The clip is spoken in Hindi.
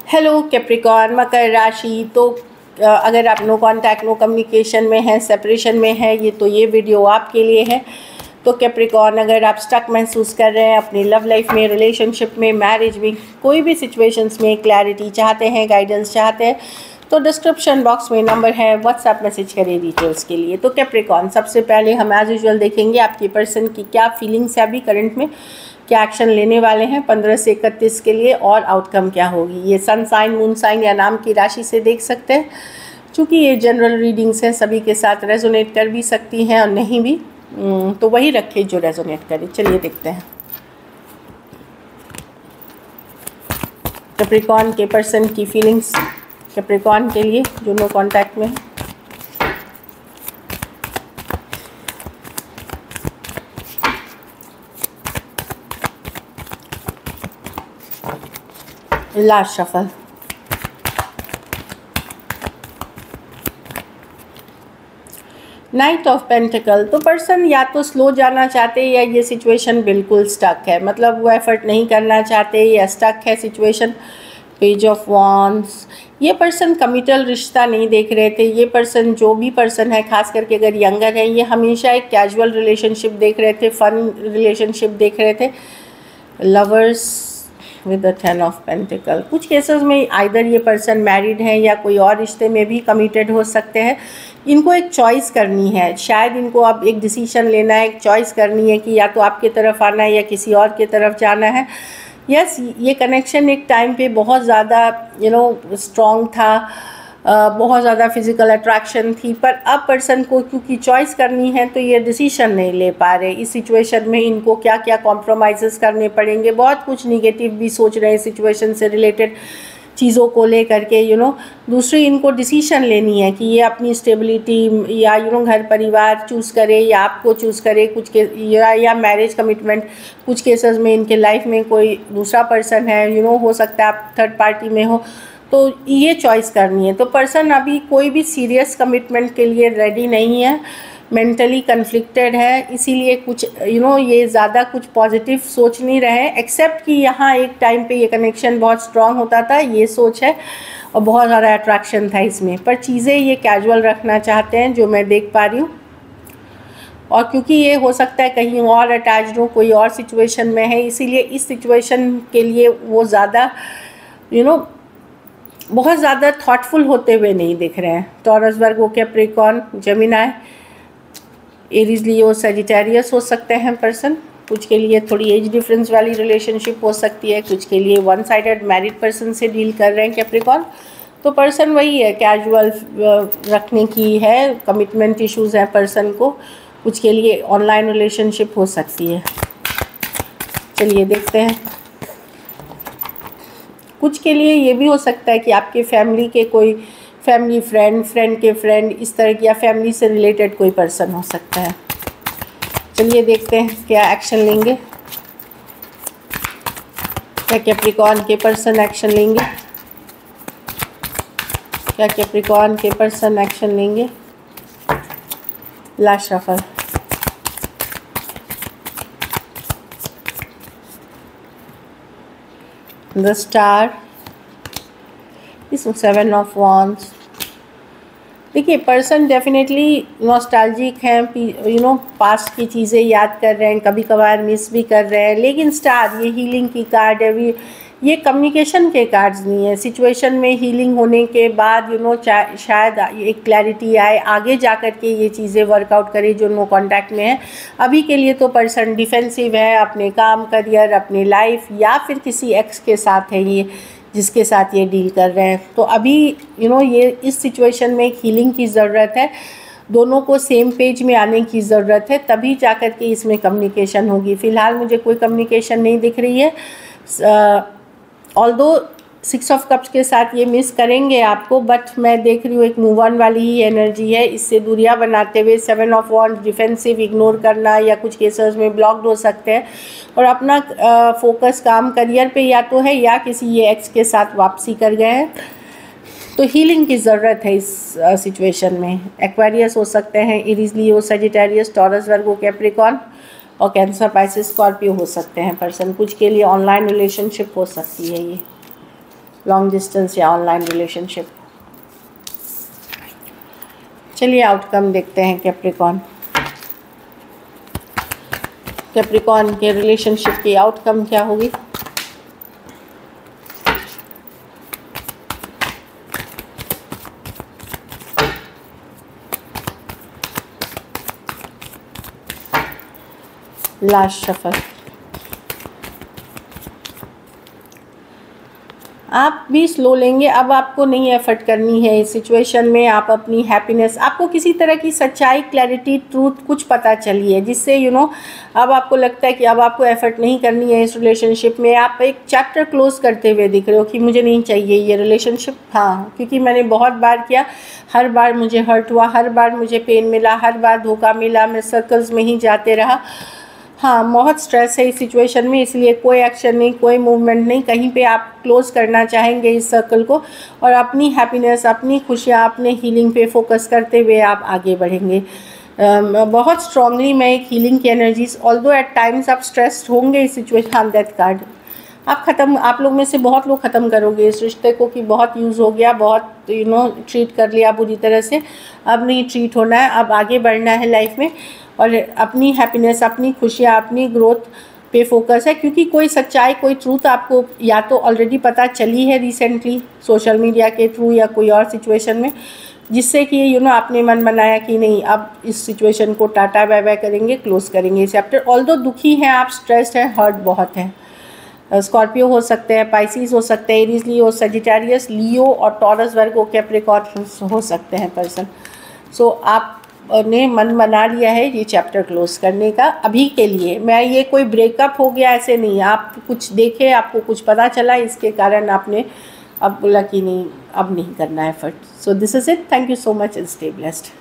हेलो कैप्रिकॉर्न, मकर राशि। तो अगर आप नो कांटेक्ट नो कम्युनिकेशन में हैं, सेपरेशन में है, ये वीडियो आपके लिए है। तो कैप्रिकॉर्न, अगर आप स्टक महसूस कर रहे हैं अपनी लव लाइफ में, रिलेशनशिप में, मैरिज में, कोई भी सिचुएशंस में क्लैरिटी चाहते हैं, गाइडेंस चाहते हैं, तो डिस्क्रिप्शन बॉक्स में नंबर है, व्हाट्सएप मैसेज करें डिटेल्स के लिए। तो कैप्रिकॉर्न, सबसे पहले हम एज यूजुअल देखेंगे आपकी पर्सन की क्या फीलिंग्स है अभी करंट में, क्या एक्शन लेने वाले हैं 15 से 31 के लिए, और आउटकम क्या होगी। ये सन साइन, मून साइन या नाम की राशि से देख सकते हैं। चूँकि ये जनरल रीडिंग्स हैं, सभी के साथ रेजोनेट कर भी सकती हैं और नहीं भी, तो वही रखें जो रेजोनेट करे। चलिए देखते हैं कैप्रिकॉर्न के पर्सन की फीलिंग्स कैप्रिकॉर्न के लिए जो नो कांटेक्ट में है। Last shuffle. Night of pentacle. तो पर्सन या तो स्लो जाना चाहते हैं या ये सिचुएशन बिल्कुल स्टक है, मतलब वो एफर्ट नहीं करना चाहते या स्टक है सिचुएशन। Page of wands. ये पर्सन कमिटल रिश्ता नहीं देख रहे थे। ये पर्सन, जो भी पर्सन है, खास करके अगर यंगर है, ये हमेशा एक कैजुअल रिलेशनशिप देख रहे थे, फन रिलेशनशिप देख रहे थे। Lovers with the 10 of pentacle. कुछ केसेस में आइदर ये पर्सन मैरिड है या कोई और रिश्ते में भी कमिटेड हो सकते हैं। इनको एक चॉइस करनी है, शायद इनको अब एक डिसीजन लेना है, एक चॉइस करनी है कि या तो आपकी तरफ आना है या किसी और की तरफ जाना है। यस, ये कनेक्शन एक टाइम पे बहुत ज़्यादा स्ट्रॉन्ग था, बहुत ज़्यादा फिज़िकल अट्रैक्शन थी, पर अब पर्सन को क्योंकि चॉइस करनी है तो ये डिसीजन नहीं ले पा रहे। इस सिचुएशन में इनको क्या क्या कॉम्प्रोमाइज़ेस करने पड़ेंगे, बहुत कुछ निगेटिव भी सोच रहे हैं सिचुएशन से रिलेटेड चीज़ों को ले करके। दूसरी इनको डिसीजन लेनी है कि ये अपनी स्टेबिलिटी या घर परिवार चूज़ करे या आपको चूज़ करे, कुछ के या मैरिज कमिटमेंट। कुछ केसेस में इनके लाइफ में कोई दूसरा पर्सन है, हो सकता है आप थर्ड पार्टी में हो, तो ये चॉइस करनी है। तो पर्सन अभी कोई भी सीरियस कमिटमेंट के लिए रेडी नहीं है, मेंटली कन्फ्लिक्टेड है, इसीलिए कुछ ये ज़्यादा कुछ पॉजिटिव सोच नहीं रहे, एक्सेप्ट कि यहाँ एक टाइम पे ये कनेक्शन बहुत स्ट्रांग होता था, ये सोच है, और बहुत ज़्यादा अट्रैक्शन था इसमें, पर चीज़ें ये कैजुअल रखना चाहते हैं जो मैं देख पा रही हूँ। और क्योंकि ये हो सकता है कहीं और अटैच्ड हो, कोई और सिचुएशन में है, इसीलिए इस सिचुएशन के लिए वो ज़्यादा बहुत ज़्यादा थॉटफुल होते हुए नहीं दिख रहे हैं। टॉरस, वर्गो, कैप्रिकॉर्न, जेमिनी, एरीज, लियो, सजिटेरियस हो सकते हैं पर्सन। कुछ के लिए थोड़ी एज डिफरेंस वाली रिलेशनशिप हो सकती है, कुछ के लिए वन साइडेड मैरिड पर्सन से डील कर रहे हैं कैप्रिकॉर्न। तो पर्सन वही है, कैजुअल रखने की है, कमिटमेंट इश्यूज़ हैं पर्सन को। कुछ के लिए ऑनलाइन रिलेशनशिप हो सकती है। चलिए देखते हैं। कुछ के लिए ये भी हो सकता है कि आपके फैमिली के कोई फैमिली फ्रेंड, फ्रेंड के फ्रेंड, इस तरह की, या फैमिली से रिलेटेड कोई पर्सन हो सकता है। चलिए देखते हैं क्या एक्शन लेंगे, क्या कैप्रिकॉर्न के पर्सन एक्शन लेंगे, क्या कैप्रिकॉर्न के पर्सन एक्शन लेंगे। Last shuffle. द स्टार, इस 7 ऑफ वॉन्ड्स। देखिए, पर्सन डेफिनेटली नॉस्टैल्जिक हैं, पास्ट की चीज़ें याद कर रहे हैं, कभी कभार मिस भी कर रहे हैं, लेकिन स्टार, ये हीलिंग की कार्ड है, ये कम्युनिकेशन के कार्ड्स नहीं है। सिचुएशन में हीलिंग होने के बाद शायद एक क्लैरिटी आए, आगे जा कर के ये चीज़ें वर्कआउट करें जो नो कांटेक्ट में है। अभी के लिए तो पर्सन डिफेंसिव है, अपने काम, करियर, अपनी लाइफ, या फिर किसी एक्स के साथ है ये, जिसके साथ ये डील कर रहे हैं। तो अभी ये इस सिचुएशन में एक हीलिंग की ज़रूरत है, दोनों को सेम पेज में आने की ज़रूरत है, तभी जा कर के इसमें कम्युनिकेशन होगी। फ़िलहाल मुझे कोई कम्युनिकेशन नहीं दिख रही है। ऑल्दो 6 ऑफ कप्स के साथ ये मिस करेंगे आपको, बट मैं देख रही हूँ एक मूव ऑन वाली ही एनर्जी है। इससे दूरियां बनाते हुए 7 ऑफ वॉन्ड्स, डिफेंसिव, इग्नोर करना, या कुछ केसेस में ब्लॉक्ड हो सकते हैं, और अपना फोकस काम, करियर पे या तो है, या किसी ये एक्स के साथ वापसी कर गए हैं। तो हीलिंग की ज़रूरत है इस सिचुएशन में। एक्वेरियस हो सकते हैं, एरीज, लियो, सजिटेरियस, टॉरस, वर्गो, कैप्रिकॉर्न, और कैंसर, पाइसेस, स्कॉर्पियो हो सकते हैं पर्सन। कुछ के लिए ऑनलाइन रिलेशनशिप हो सकती है ये। लॉन्ग डिस्टेंस या ऑनलाइन रिलेशनशिप। चलिए आउटकम देखते हैं कैप्रिकॉर्न के रिलेशनशिप की आउटकम क्या होगी। Last shuffle. आप भी स्लो लेंगे, अब आपको नहीं एफर्ट करनी है इस सिचुएशन में। आप अपनी हैप्पीनेस, आपको किसी तरह की सच्चाई, क्लैरिटी, ट्रूथ कुछ पता चली है, जिससे अब आपको लगता है कि अब आपको एफर्ट नहीं करनी है इस रिलेशनशिप में। आप एक चैप्टर क्लोज करते हुए दिख रहे हो कि मुझे नहीं चाहिए ये रिलेशनशिप। हाँ, क्योंकि मैंने बहुत बार किया, हर बार मुझे हर्ट हुआ, हर बार मुझे पेन मिला, हर बार धोखा मिला, मैं सर्कल्स में ही जाते रहा। हाँ, बहुत स्ट्रेस है इस सिचुएशन में, इसलिए कोई एक्शन नहीं, कोई मूवमेंट नहीं। कहीं पे आप क्लोज़ करना चाहेंगे इस सर्कल को और अपनी हैप्पीनेस, अपनी खुशियाँ, अपने हीलिंग पे फोकस करते हुए आप आगे बढ़ेंगे। बहुत स्ट्रांगली मैं एक हीलिंग की एनर्जीज, ऑल्दो एट टाइम्स आप स्ट्रेस्ड होंगे इस सिचुएशन। हाँ, डेथ कार्ड आप लोग में से बहुत लोग ख़त्म करोगे इस रिश्ते को कि बहुत यूज़ हो गया, बहुत ट्रीट कर लिया बुरी तरह से, अब नहीं ट्रीट होना है, अब आगे बढ़ना है लाइफ में और अपनी हैप्पीनेस, अपनी खुशियाँ, अपनी ग्रोथ पे फोकस है। क्योंकि कोई सच्चाई, कोई ट्रूथ आपको या तो ऑलरेडी पता चली है रिसेंटली सोशल मीडिया के थ्रू या कोई और सिचुएशन में, जिससे कि आपने मन बनाया कि नहीं, अब इस सिचुएशन को टाटा बाय बाय करेंगे, क्लोज करेंगे चैप्टर। ऑल्दो दुखी हैं आप, स्ट्रेस्ड हैं, हर्ट बहुत है। स्कॉर्पियो हो सकते हैं, पाइसिस हो सकते हैं, एरीज, लियो, सजिटेरियस, लियो और टॉरस, वर्गो, कैप्रिकॉर्न हो सकते हैं पर्सन। सो आप ने मन बना लिया है ये चैप्टर क्लोज करने का अभी के लिए। मैं ये कोई ब्रेकअप हो गया ऐसे नहीं, आप कुछ देखे, आपको कुछ पता चला, इसके कारण आपने अब बोला कि नहीं, अब नहीं करना effort. So this is it. Thank you so much and stay blessed.